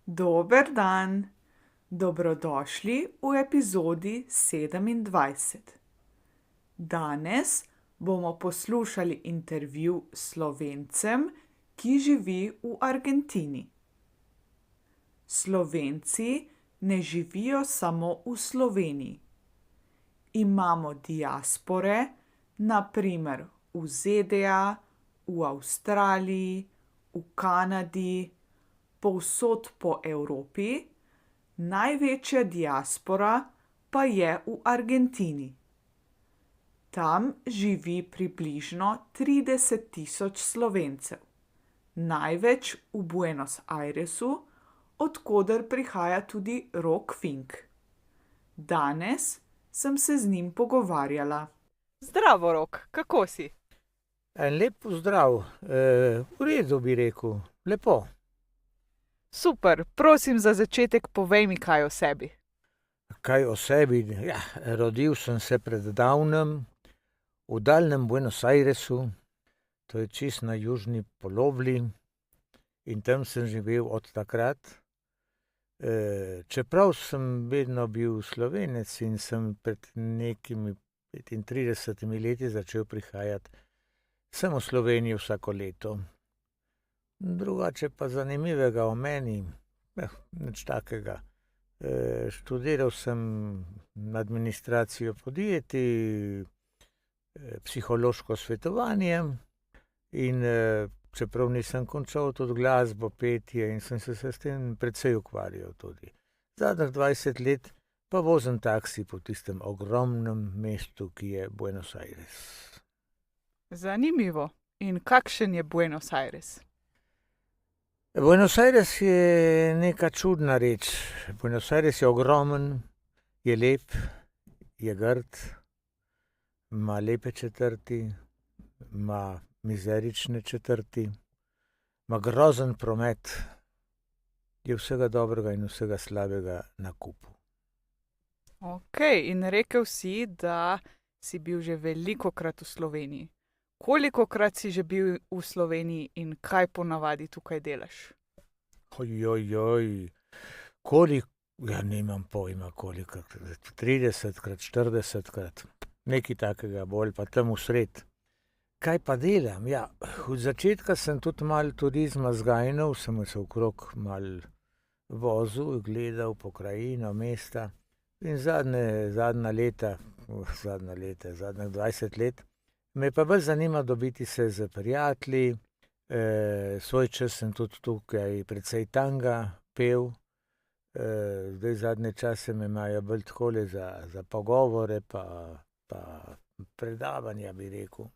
Dober dan, dobrodošli v epizodi 27. Danes bomo poslušali intervju s Slovencem, ki živi v Argentini. Slovenci ne živijo samo v Sloveniji. Imamo diaspore, naprimer v ZDA, v Avstraliji, v Kanadi, povsod po Evropi, največja diaspora pa je v Argentini. Tam živi približno 30.000 Slovencev, največ v Buenos Airesu, od koder prihaja tudi Rok Fink. Danes sem se z njim pogovarjala. Zdravo, Rok, kako si? En lep pozdrav, v redu bi rekel, lepo. Super, prosim za začetek povej mi kaj o sebi. Kaj o sebi? Ja, rodil sem se pred davnem v daljnem Buenos Airesu, to je čist na južni polobli, in tam sem živel od takrat. Čeprav sem vedno bil Slovenec in sem pred nekimi 35 leti začel prihajati sem v Slovenijo vsako leto. Drugače pa zanimivega o meni, nič takega. Študiral sem administracijo podjetij, psihološko svetovanje in čeprav nisem končal tudi glasbo, petje in sem se s tem precej ukvarjal tudi. Zadnjih 20 let pa vozim taksi po tistem ogromnem mestu, ki je Buenos Aires. Zanimivo. In kakšen je Buenos Aires? Buenos Aires je neka čudna reč. Buenos Aires je ogromen, je lep, je grd, ima lepe četrti, ima mizerične četrti, ima grozen promet, je vsega dobrega in vsega slabega na kupu. Ok, in rekel si, da si bil že velikokrat v Sloveniji. Kolikokrat si že bil v Sloveniji in kaj ponavadi tukaj delaš? Ja nimam pojma kolikokrat, 30krat, 40krat, nekaj takega bolj, pa tam vsred. Kaj pa delam? Ja, od začetka sem tudi malo turizma zgajnal, sem se okrog malo vozil, gledal pokrajino, mesta in zadnja leta, zadnjih 20 let, me pa bolj zanima dobiti se z prijatelji, svoj čas sem tudi tukaj precej tanga pel, zdaj zadnje čase me imajo bolj takole za pogovore pa predavanja, bi rekel.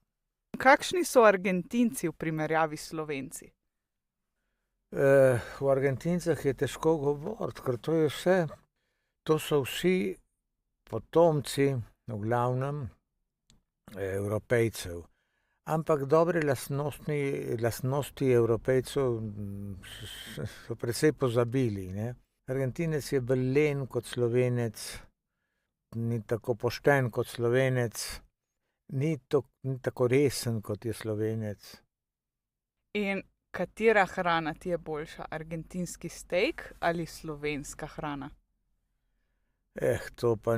Kakšni so Argentinci v primerjavi s Slovenci? O Argentincah je težko govoriti, ker to so vsi potomci, v glavnem, Evropejcev. Ampak dobre lastnosti Evropejcev so precej pozabili, ne. Argentinec je bolj len kot Slovenec, ni tako pošten kot Slovenec, ni tako resen kot je Slovenec. In katera hrana ti je boljša, argentinski steak ali slovenska hrana? To pa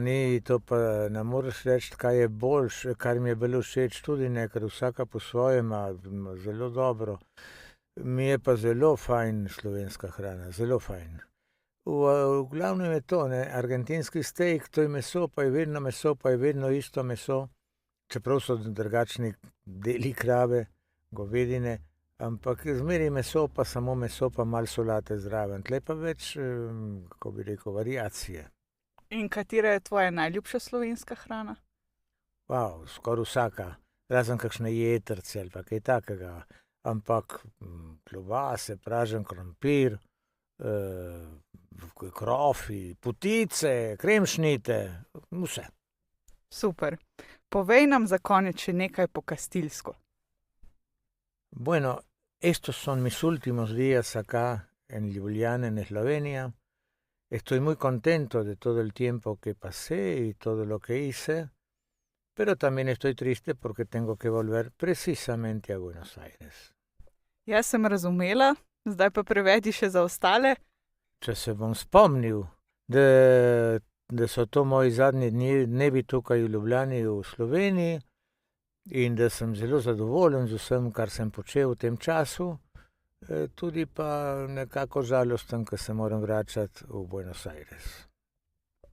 ne moreš reči, kaj je boljše, kar mi je bilo všeč tudi ne, ker vsaka po svoje ima zelo dobro. Mi je pa zelo fajn slovenska hrana, zelo fajn. V glavnem je to, ne, argentinski steak, to je meso, pa je vedno isto meso, čeprav so drugačni deli krave, govedine, ampak zmeraj meso, pa samo meso, pa malo solate zraven. Tle pa več, kako bi rekel, variacije. In katera je tvoja najljubša slovenska hrana? Skoraj vsaka, razen kakšne jetrce ali pa kaj takega, ampak klobase, pražen krompir, krofi, potice, kremšnite, vse. Super. Povej nam za konec še nekaj po kastilsko. Bueno, estos son mis últimos días acá en Ljubljana, en Eslovenia. Estoy muy contento de todo el tiempo que pasé y todo lo que hice, pero también estoy triste porque tengo que volver precisamente a Buenos Aires. Jaz sem razumela, zdaj pa prevedi še za ostale. če se bom spomnil, da so to moji zadnji dnevi tukaj v Ljubljani, v Sloveniji, in da sem zelo zadovoljen z vsem, kar sem počel v tem času, tudi pa nekako žalosten, ker se moram vračati v Buenos Aires.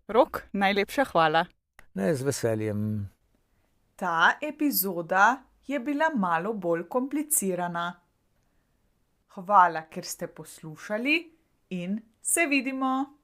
Rok, najlepša hvala. Ne, z veseljem. Ta epizoda je bila malo bolj komplicirana. Hvala, ker ste poslušali in se vidimo!